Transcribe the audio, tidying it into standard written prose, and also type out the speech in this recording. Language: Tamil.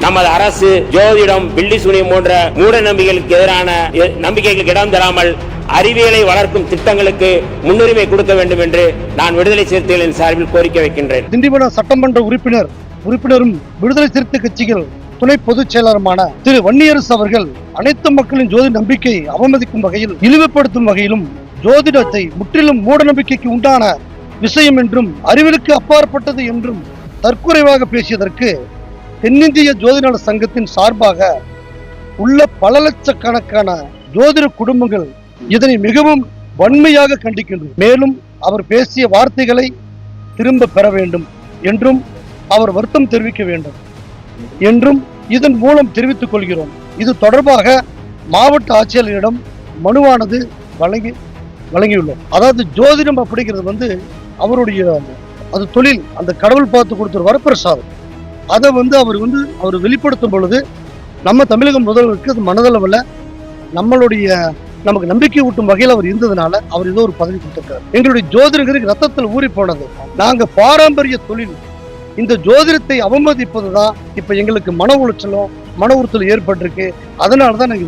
நமது அரசு ஜோதிடம், பில்லி சூனியம் போன்ற மூட நம்பிக்கைகளுக்கு இடம் தராமல் அறிவியலை வளர்க்கும் திட்டங்களுக்கு முன்னுரிமை கொடுக்க வேண்டும் என்று நான் விடுதலை சிறுத்தைகளின் சார்பில் கோரிக்கை வைக்கின்றேன். திண்டிவனம் சட்டமன்ற உறுப்பினரும் விடுதலை சிறுத்தை கட்சிகள் துணை பொதுச் செயலருமான திரு வன்னியரசு அவர்கள் அனைத்து மக்களின் ஜோதிட நம்பிக்கை அவமதிக்கும் வகையில், இழிவுபடுத்தும் வகையிலும், ஜோதிடத்தை முற்றிலும் மூட நம்பிக்கைக்கு உண்டான விஷயம் என்றும் அறிவியலுக்கு அப்பாற்பட்டது என்றும் தற்குறைவாக பேசியதற்கு தென்னிந்திய ஜோதிட சங்கத்தின் சார்பாக உள்ள பல லட்சக்கணக்கான ஜோதிட குடும்பங்கள் இதனை மிகவும் வன்மையாக கண்டிக்கின்றனர். மேலும் அவர் பேசிய வார்த்தைகளை திரும்ப பெற வேண்டும் என்றும் அவர் வருத்தம் தெரிவிக்க வேண்டும் என்றும் இதன் மூலம் தெரிவித்துக் கொள்கிறோம். இது தொடர்பாக மாவட்ட ஆட்சியாளரிடம் மனுவானது வழங்கியுள்ளோம். அதாவது ஜோதிடம் அப்படிங்கிறது அவருடைய அது தொழில், அந்த கடவுள் பார்த்து கொடுத்த வரப்பிரசாதம். அதை அவர் வெளிப்படுத்தும் பொழுது நம்ம தமிழக முதல்வருக்கு அது மனதளவில் நமக்கு நம்பிக்கை ஊட்டும் வகையில் அவர் இருந்ததுனால அவர் ஏதோ ஒரு பதவி கொடுத்திருக்காரு. எங்களுடைய ஜோதிடர்களுக்கு ரத்தத்தில் ஊறி போனது. நாங்க பாரம்பரிய தொழில் இந்த ஜோதிடத்தை அவமதிப்பதுதான் இப்ப எங்களுக்கு மன உளைச்சலும் மன உறுத்தலும் ஏற்பட்டிருக்கு. அதனாலதான் நாங்க